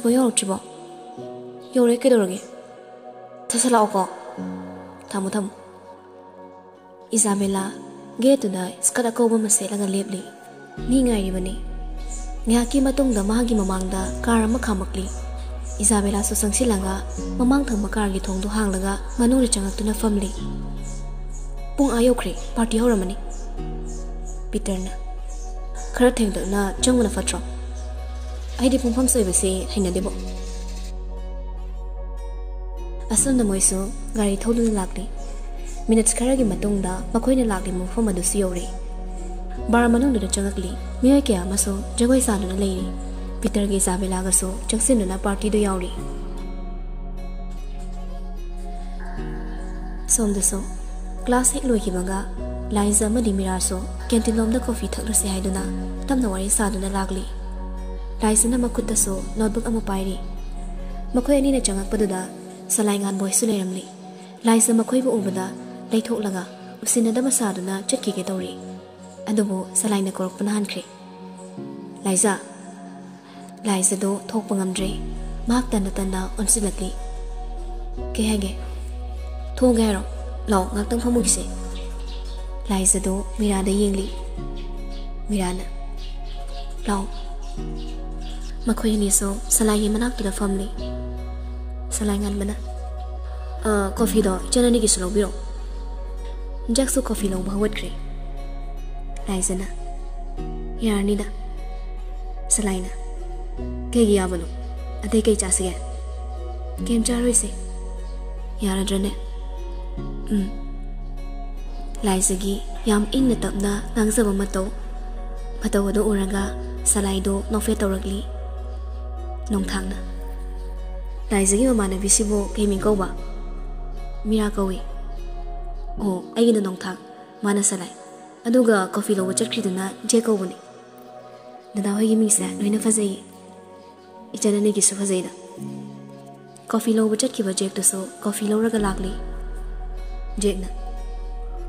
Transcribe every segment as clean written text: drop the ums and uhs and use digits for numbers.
Sibo yoroktribo. Yore kedorage. Tasalauko. Tamu. Isabella gate na skada ko maselaga lepli. Ni ngairibani. Ngaki matungda mahagi mamangda kara makhamakli. Isabella so sangsilanga mamang thang makargi thongdu hanglaga manuri changaktuna family. Pung ayokre party horamani. Peter na. Khara thengda na changmana fatro. Aidi pungpham soibase hainadebo. Asunda moiso gari thoduna lakli. Minutes karagi matungda makoina lakli mufam adu siyore. Bara manungda changakli. Miyoy kaya maso jagoi saduna leiri. Peter ge Isabella ga so changsinuna party do yauri. Somda so class hek loikibaga Liza madi miraso canteen lomda coffee thaklase haiduna tamna wari saduna lagli. Liza na makutta so notebook ama pairi. Makoi ani na changakpaduda salaingan boy su leiramli. Liza makoi bu ubada leithoklaga usinada masaduna chatki ge tawri. Adubu salaina korokpana hankre. Liza do thokpa ngamdre mak tanda onsilakli. Ke hage thoga hero law ngaktang phamugise. Liza do Mirada yengli. Mirana law makhoy ni so salai manak tu da family. Salai ngan mana coffee do chanani gi slo biro. Jaksu coffee lo bhawat kre. Liza na yarni da salai na Kegi abano, ate kei chasiga. Kem charoi se. Yara drane. Liza gi yam ingna tapna nangzaba mato. Mato ado uraga salai do nofe tawragli. Nong thangna. Liza gi mamana visibo kei mingko ba. Mira kawi. Oh, aigi na nong thang. Mana salai. Aduga coffee lo wachat kriduna je kaw bani. Dada hoy gi mingsa noina fazai. Ijanani gi su fazai da. Coffee lo wachat ki bajek to so coffee lo raga lagli. Jek na.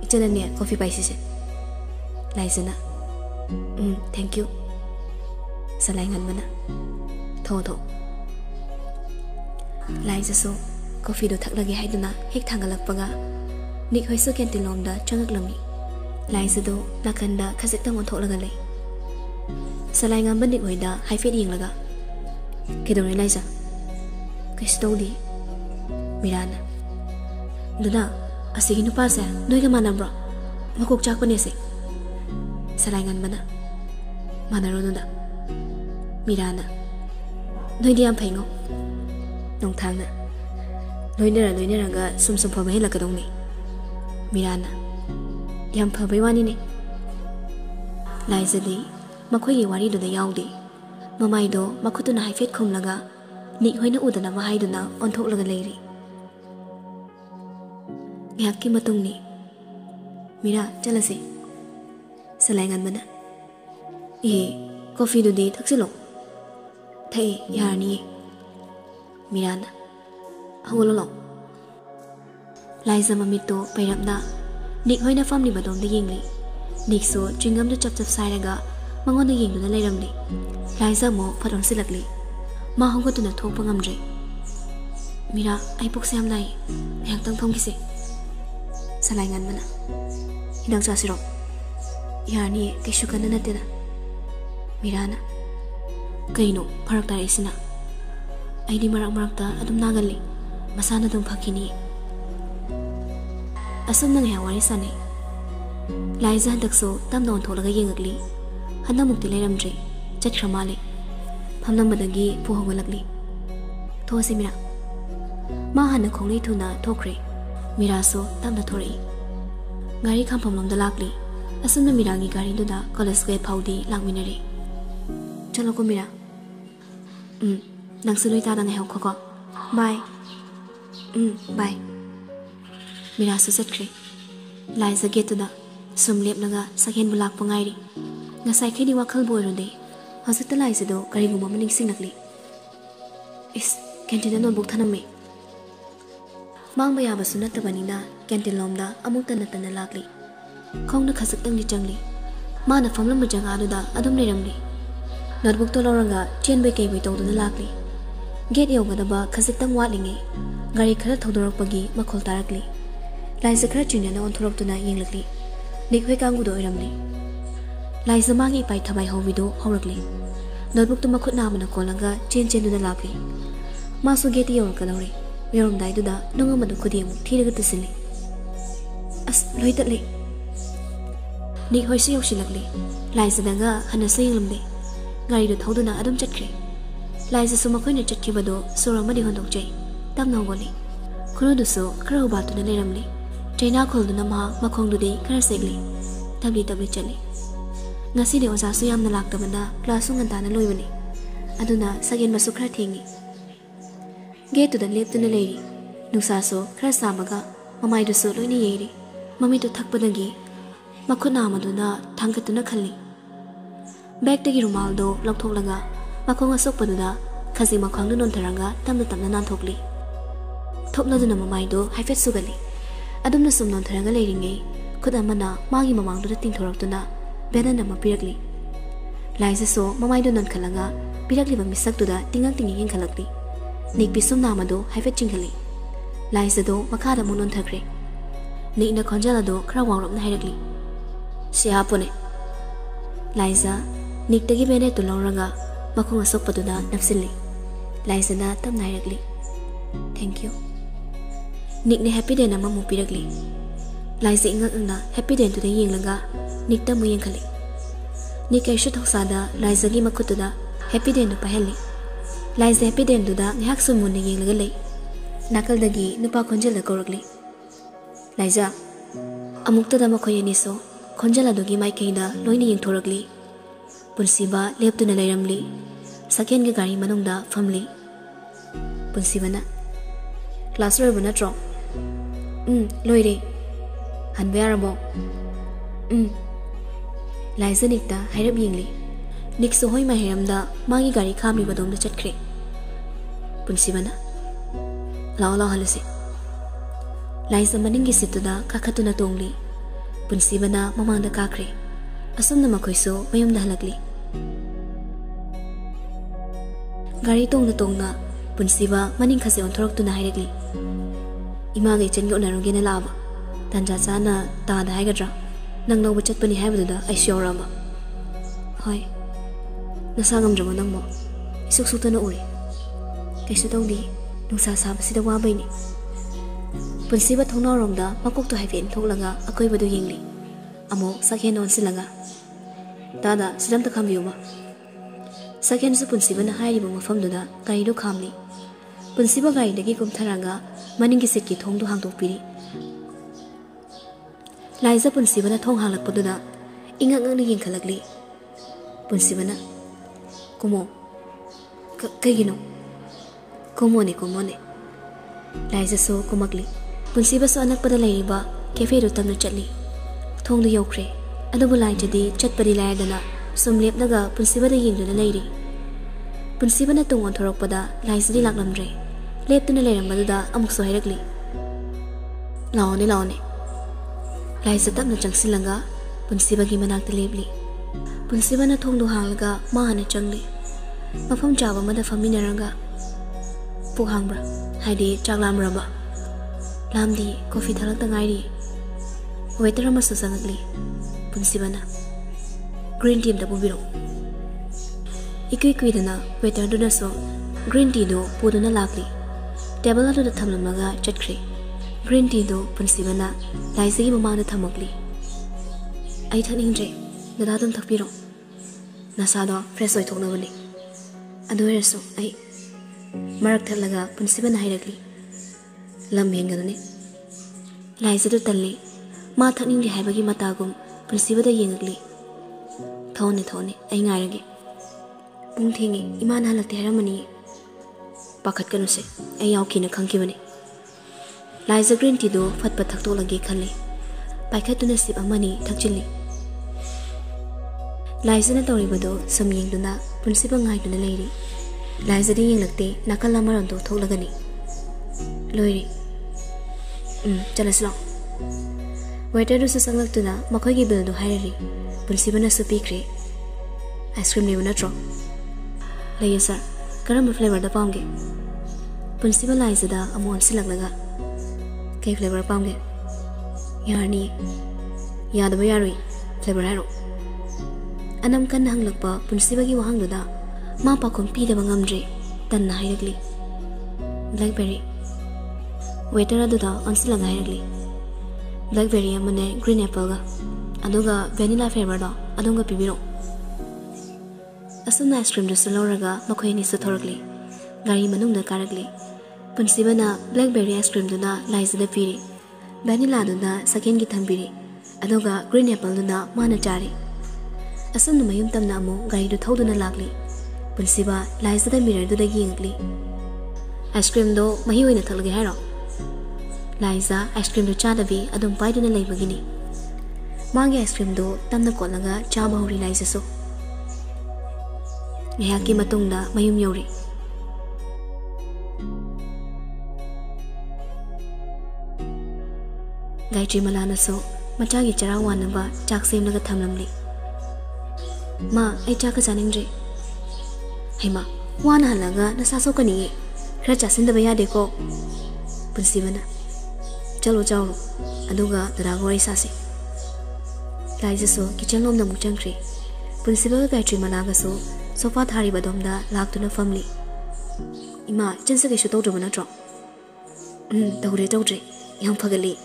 Ijanani coffee paisi se. Liza na. Thank you. Salai ngan mana. Tho. Liza so coffee do thak lagi haiduna hek thangalak paga. Nik hoy so canteen lomda changak lami. Liza do nakanda khazek tang on thok laga lei. Salai ngan bandik hoida haifet yeng laga. Kedore Liza. Kestodi. Mirana. Duna, asigi nupa sa noiga manambro. Makok chak panese. Salangan mana. Manaro nunda. Mirana. Noi diam phaingo. Nong thangna. Loinera ga sum pha mai la kadong ni. Mirana. Yam pha bai wani ni. Liza di makhoi gi wari do da yaudi. Mamai do makutuna haifet khomlaga ni hoina udana mahaiduna onthoklaga leiri. Ngaki matung ni. Mira chalase. Salangan mana. Coffee do di thaksilo. Thai yarni. Mirana. Hawolo. Liza mamito pairamna. Nik hoina family badom de yengli. Nik so chingam do chap sairaga mangon de yenglu na leiramli. Liza mo paron silakli. Ma hongo tu na thokpa ngamdre. Mira ai pok sam nai. Yang tang thong kise. Salai ngan mana. Hidang sa siro. Yani kay shukan na natin. Mirana. Kaino parak tari sina. Ay di marak ta adum nagali. Masana dum phakini. Asum nang hawari sane. Liza handakso tam don tholaga yengagli. Handa mukti leiramdre. Chat kramale. Phamnam badagi puhongalagli. Thosi mira. Ma hana khongli thuna thokre. Mira so tamna thori. Gari khampam lomda lakli. Asumna mirangi gari duda college ge phaudi lakminare. Chalo ko mira. Nang suloi ta dang hel khoko. Bye. Bye. Mira so satkre. Liza get to da sum lep laga sakhen bulak pangairi. Ngasai khedi wakhal boirode. Hozita Liza do gari guma maning singnakli. Is canteen notebook thaname. Mang baya basu natabanina canteen lomda amuk tanatana lakli. Khongna khazak tang li changli. Mana famlam majanga aduda adum leiramli. Notebook to loranga chen be kei bai tawduna lakli. Gate yawgadaba khazitang watlingi gari khara thawdorakpagi makhol tarakli laisa khara chunyana onthoraktuna yenglakli nikhoi kangudo oiramli laisa magi pai thabai hovido haurakli notebook tu makhut namana kolaga chen duna lakli masu gate yawrakadawri yorumdai duda nongamadu khudiyemu thiraga tisili as loitatli nikhoi si yawsilakli laisa daga hanasa yenglamde gari do thawduna adum chatkre laisa su makhoi chatkibado soramadi hondokjai tamna hogoli khorodusu khara ubatuna leramli China kholduna ma makhongdudi khara segli tabli chali ngasi de oza su yamna laktabana class ngantana loibani aduna sagen masu khara thengi gate da leptuna leiri nusa so khara samaga mamai du so loini yeri mami du thakpadagi makhuna amaduna thangkatuna khalli bag tagi rumal do lokthoklaga makhonga sokpaduna khazi makhongdu nontharanga tamna nanthokli thopladuna mamai do haifet sugali adumna sumnon tharanga leiringe khud amana magi mamangdu tingthoraktuna bedan nama pirakli laisa so mamai do non khalaga pirakli ba misaktu da tingang tinging khalakli nik bisum nama do haifet chingkhali laisa do makhada munon thakre nik na khonjala do khra wangrom na hairakli sia pone laisa nik tagi bene to longranga makhonga sokpaduna naksilli laisa na tam nairakli thank you Nick ne happy day nama mu pirakli laisa ingak na happy day to the yenglaga Nick ta mu yengkhali Nick ai shut hoksada laisa gi makutuda happy day no paheli laisa happy day do da ngak sumun ne yenglaga lei nakal dagi nupa khonjala korakli laisa amukta da makhoi ni so khonjala dogi mai kaida loini yengthorakli punsiba leptuna leiramli second ga gari manungda family punsibana class room natro loire hanbearabo laisa nikta hairab yingli nik so hoi ma heramda magi gari khami badom da chatkre punsibana lao halase laisa maningi situda kakhatuna tongli punsibana mamangda kakre asumna makhoiso mayumda halakli gari tongna punsiba maning khase onthoroktuna hairakli ima ge chengi onarongena laba tanja chana ta da haigadra nang no bachat pani haibuda ai shorama hoi nasangam jamo nangmo isuk sutana uri kaisu tongdi nungsa sabasida wabaini punsiba thongnoromda makok to haifen thoklaga akoi badu yengli amo sakhen onsilaga tada sidam ta khambiyuma sakhen su punsiba na hairiba mafamduda gari khamli punsiba gari dagi kumtharaga maningi setki thongdu hangdokpiri laisa punsiba na thong halakpaduda ingak ngak ni yengkhalakli punsiba na kumo kagino kumone laisa so kumakli punsiba so anakpada leiriba cafe ro tamna chatli thongdu yokre adubu lai jadi chatpari laidana sumlep daga punsiba da yengduna leiri punsiba na tungon thorokpada laisidi laklamre leptuna leirambaduda amuk so hairakli laone laisa tamna changsilanga punsiba gi manakta lepli punsiba na thongdu hanglaga mahana changli mafam chaba mada faminaranga puk hangbra haidi chaklamraba lamdi coffee thalakta ngairi waiter ama so sangakli punsiba na green tea da bubiro ikui dana waiter duna so green tea do puduna lakli table adu da thamlamaga chatkre green tea do punsiba na laisa gi mamangda thamakli ai thaningre dada dum thakpiro nasa do fresh oi thoknabani adu reso ai marak thalaga punsiba na hairakli lam yengadani laisa do talli ma thakningri haibagi matagum punsiba da yengakli thone ai ngairage pung thingi iman halakti haramani pakhat kanuse ai yaukina khangkibani laisa green tea do fatpa thakto lagi khalli paikhatuna sip amani thakchili laisa na tawribado samyengduna punsiba ngaiduna leiri laisa di yenglakte nakal amaram do thoklagani loiri chalaslo waiter do sangaktuna makhoi gi bill do hairari punsiba na su pikre ice cream lebu natro leye sir Karam flavor the palm gate. Principal lies the amon silaglaga. K flavor palm gate. Yarni Yadabayari flavor arrow. Anam kan hang lagpa Principagi wahang duda. Mapa compete the bangamdre. Tan nahiregli. Blackberry. Waiter aduda on silangahiregli. Blackberry amane green apple ga. Aduga vanilla flavor da. Adunga pibiro. Asuna ice cream just loraga makoini suthorgli. Gari manung karagli. Punsibana blackberry ice cream duna lies the piri. Vanilla duna sakin gitambiri. Adoga green apple duna mana jari. Asuna mayum tamnamo gari do thoduna lagli. Punsiba lies the mirror do the yingli. Ice cream do mahiwin a thalgahero. Liza ice cream do chadavi adum paiduna labagini. Mangi ice cream do tamna kolaga chaba realize so. Ngayaki matungda mayum yori. Gayatri malana so machagi charawanaba chak same laga thamlamli. Ma ay chaka saningre. Hey ma, wana halaga nasaso kani. Kra chasinda baya deko. Punsibana. Chalo chalo. Aduga daragwari sasi. Liza so kitchen lom na muchangri. Punsibal Gayatri malaga so sofa thari badomda lagtuna family. Ima chansa ke shuto drumana tro. Tawre yang pagali.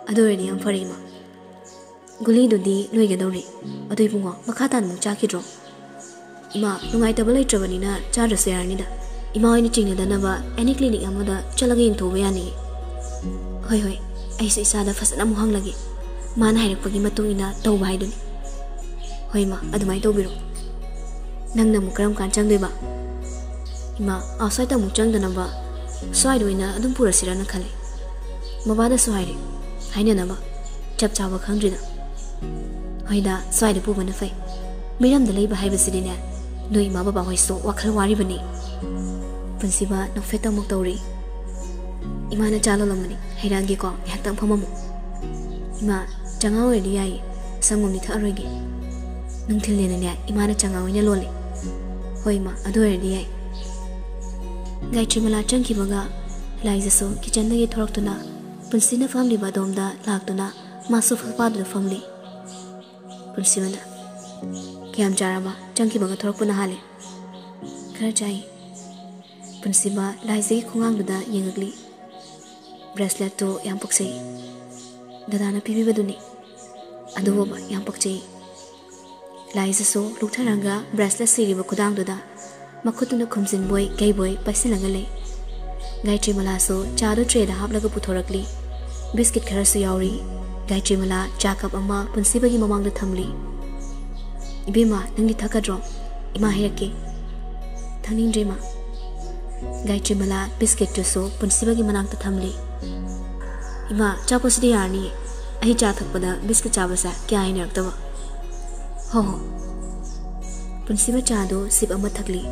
Adore ni yang farima. Guli dudi loiga dori. Adoi bunga makatan mu chaki dro. Ima nungai tabale trabani na charra sayarni da. Ima ini chingna danaba any clinic amada chalaga into bayani. Hoi ai se isa da fasana muhang lagi. Mana hairak pagi matung ina tau bahai duni. Hoi ma adumai tau biro. Nang na mukram kancang deba. Ima outside ta mucang danaba. Soai doina adum pura sirana khale. Mabada soai re. Haina naba. Chap chawa khangri da. Hoida soai de pubana fai. Miram da lei bahai basidina. No ima baba hoi so wakhal wari bani. Punsiba nokfeta muk tauri. Ima na chalo lamani. Hairangi ko yaktang phamamu. Ima changa oi di ai. Sangom ni tha aroigi. Nung thilena ne ima na changa oi na lole. Hoi ma adore di ai. Gayatri mala changki baga Liza so kitchen da ye thoraktuna Punsina family badomda lagtuna masu fapadu family Punsina Kiam jarama changki baga thorakpuna hale Khara chai Punsiba Liza ki khungang duda yengagli Bracelet to yang paksai Dadana pibi baduni Aduwa ba yang paksai Liza so luktharanga bracelet siri ba kudang duda Makutuna kumsin boy gay boy pasilangale Gayatri mala so chado tray da haplaga puthorakli biscuit kharasu yauri Gayatri mala cha cup ama punsibagi mamangda thamli Ibima nangdi thakadro ima hayake thangindre ma Gayatri mala biscuit to so punsibagi manangta thamli Ima chaposidi yarni ahi cha thakpada biscuit chabasa kya ainerktaba ho Punsiba chado sip ama thakli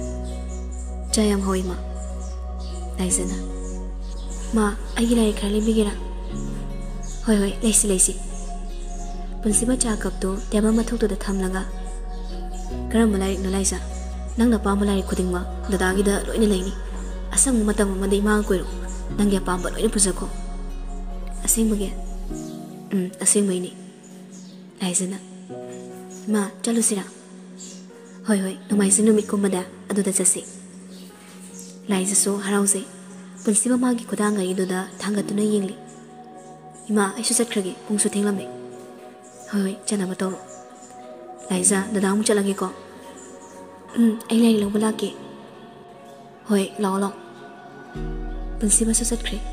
Jayam hoi ma Laisana Ma agi lai khali bigira Hoi laisi Punsiba cha kap to teba mathuk to da thamlaga Karam malai no laisa Nangna pa malai khuding ma dadagi da loina laini Asang matam ma dei ma koiro nangya pa ba loina pujako Asing bage asing mai ni Laisana Ma chalo sira Hoi nomai sinu mikumada aduda chasi Liza so harause Punsiba magi kudanga iduda thangatuna yingli Ima aisu satkrage pungsu thenglame Hoi chana batoro Liza dada mu chalage ko ai lai lo balake Hoi lo Punsiba so satkre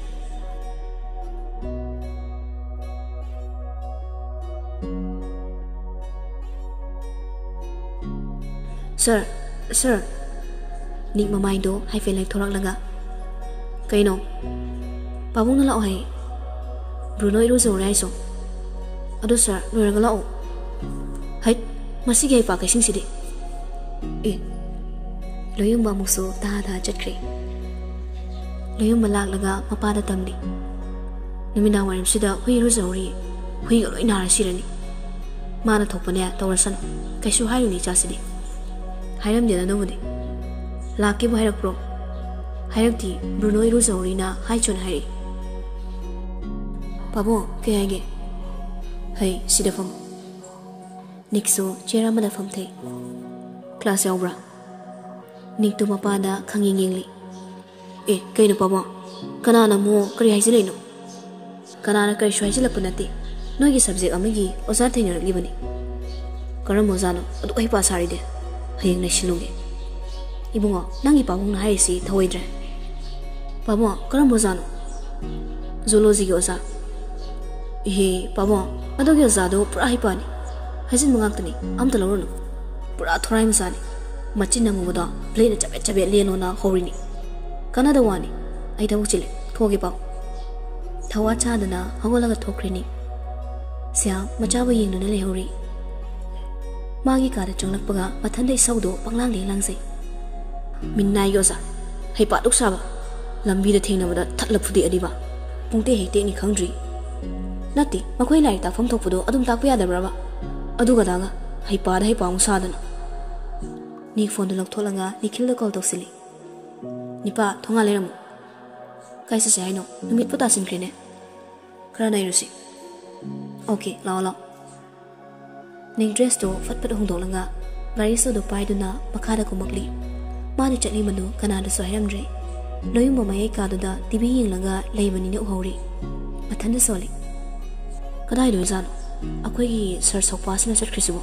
Sir Nik mamai do hai fe lai thorak laga Kaino Pabung na lao hai Bruno iru zo rai so Ado sir loiraga lao Hai Masi gai pa kai sing sidi Loyung ba muso ta chatkre Loyung malak laga mapada tamli Numina warim sida hui iru zo ri Hui ga loi nara sirani Mana thokpane tawrasan Kaisu hayu ni cha sidi Hairam dina no budi Lakibu Harakpro. Harakti, Bruno Iruzorina, Haichon Hari. Pabo, Kayage. Hey, Sidafum. Nixo, Cheramada Fumte. Class Obra. Nick to Mapada, Kangingly. Kaino Pabo. Kanana mo, Karihasilino. Kanana Karishwajilapunati. No ye subject amigi, or something in Libani. Karamozano, but I pass Haride. Haying Nashilungi. Ibungo, Nangi Pabung Haisi, Tawidre. Pabo, Karamozano. Zolozigosa. Pabo, Adogazado, Prahipani. Hasin Mangani, Amtalono. Prathorim Sani. Machina Muda, played a Chabet Leonona Horini. Canada Wani, I don't chill, Togipa. Tawachadana, Hawalaga Tokrini. Sia, Machawa Yin and Lehori. Magi got a Jonakpaga, but Tande Saudo, Panglangi Langsi. Minna Yosa, Hypat Uksaba, Lambi the Tina with a Tatlap for the Adiba. Punte hate any country. Nati, Makway like that from Topudo, Adum Tapia the Raba. Adugadaga, Hypad Hypang Sadan. Ni phone the Loctolanga, ni kill the call to silly. Nipa, Tonga Leram. Kaisa say I know, you meet put us in Crane. Cranairisi. Okay, Lala. Ning dress to Fat Pet Hondolanga, Variso do Paiduna, Makada Kumagli. Mani Chatli Manu, Canada Sohiramdre. No you mamma Kaduda, Dibi Langa, Laban in your hori. Matanda Soli. Kadaido Zano. A quay search of passengers at Crisibo.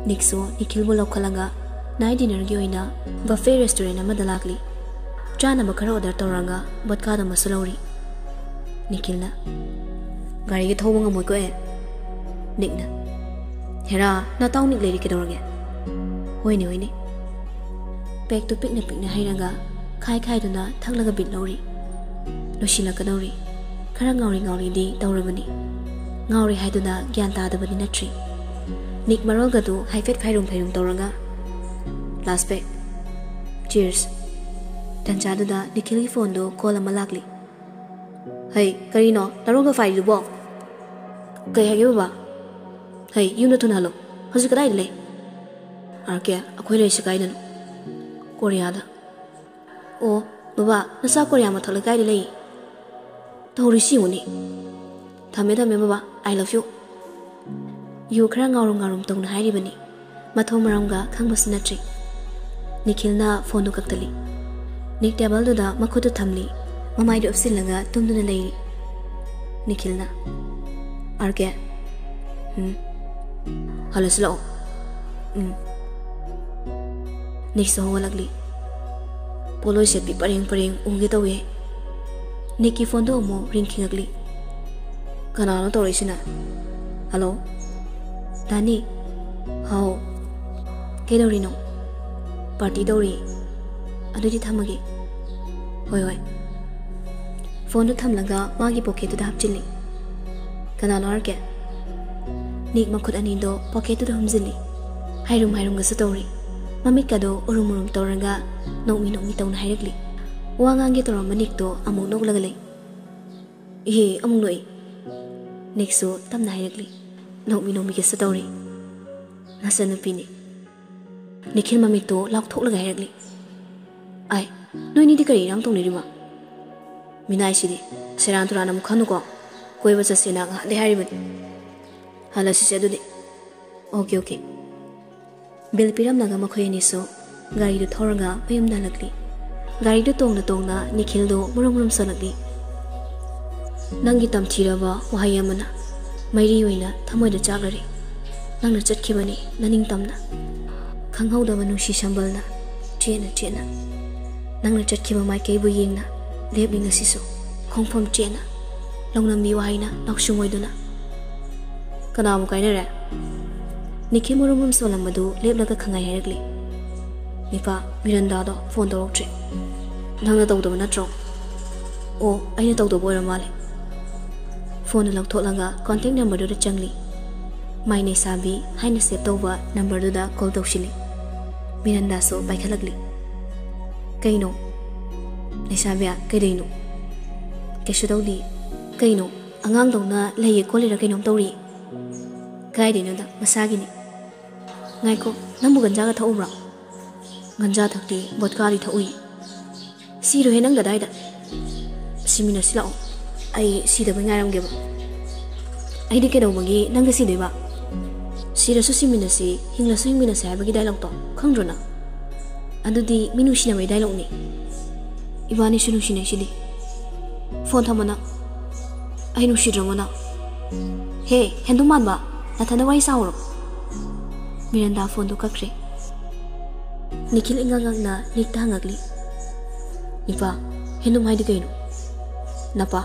Nixo, Nikilbo Kalanga, Night dinner Gioina, Buffet restaurant Madalagli. Jana Makaro da Toranga, but Kada Masulori. Nikilna Gary get home on Mokoe. Nickna Hera, not only Lady Kedorga. Winnie Beg to picnic Hiranga, Kai Kaiduna, Tanglaga bit Lori. Noshila Kadori, Karangori Ngori di Dorabani. Ngori Haiduna, Gyanta the Badinatri. Nick Marogadu, Haifet Kairum Perum Doranga. Last beg. Cheers. Tanjaduna, Nikili Fondo, Kola Malagli. Hey, Karino, Naroga fight the ball. Kayagaba. Hey, you know to Nalo. How's it lay? Arke, a query Shikaidan. Koreada. Oh, Baba, the South Korea Matalagai lay. Torisiuni. Tameda Meba, I love you. You crang arum tongue Haidibani. Matomaranga, Kangbasnatri. Nikilna Fondo Kaktali. Nick Dabalda, Makoto Tamli. Mamaido of Silaga, Tunduna lady. Nikilna Arke. Halaslo. Nick so lagly. Polo said be paring, get away. Nicky Fondo mo rinking ugly. Canano Torishina. Hello? Danny? How? Kedorino. Party Dori. Adudi Tamagi. Hoi. Phone to Tamlaga, Magi pocket to the Hapchili. Canal Arke. Nick Makut Anido, pocket to the Humzili. Hirum Gasatori. Mamikado, Urum Toranga, no me town hurriedly. Wangang get around Manicto, among no lagally. Among no. Nixo, Tam hurriedly. No me Gasatori. Nasan opinion. Nikhil Mamito, locked hurriedly. I no need to carry on to Nirima. Minaishidi, Seranturanam Kanuko, Quay was a Sinaga, the Harriman. Halas said, Okay. Bill Piram Nagamakoyani so, Gary the Toranga, Payam Dalagli. Gary the Tonga, Nikildo, Murum Salagli. Nangitam Tirava, Wahayamana, Mairiwina, Tamoy the Jagari. Nang the Chatkimani, Naning Tamna. Kangho the Manushi Shambalna, Chena. Nang the Chatkima my cable yingna, Lebing a siso, Hong from Chena. Long Nambi Waina, Nokshumoiduna. Kanam Kainera Niki Murum Solamadu, Leb like a Kangai. Nipa, Miranda, Fondo Tree. Nanga Dodo Natro. Oh, I know the boy Mali. Phone Lok Tolanga, contact number to the Changli. My name Sabi, Highness stepped over, number to the call Doshili. Miranda so by Kalagli. Kaino Nisabia, Kadino Keshudodi, Kaino, Angang Dona, lay a collier Kaino Tori. Guiding the Masagini. Naiko, Namuganjaga Tobra. ganja thakti vodka ri thui si ro henang gadai da simina silao ai si da bangaram ge ba ai de ke do bagi nang si de ba si ra su simina si hingla su hingmina sa bagi dialog to khangro na adudi minu sina mai dialog ni ibani sunu sine sidi phone thamana ai nu sidramana he hendu man ba na thana wai sauro Miranda phone to kakre Nikhil ingang na nikta hangagli Nipa hendu mai di kaino Napa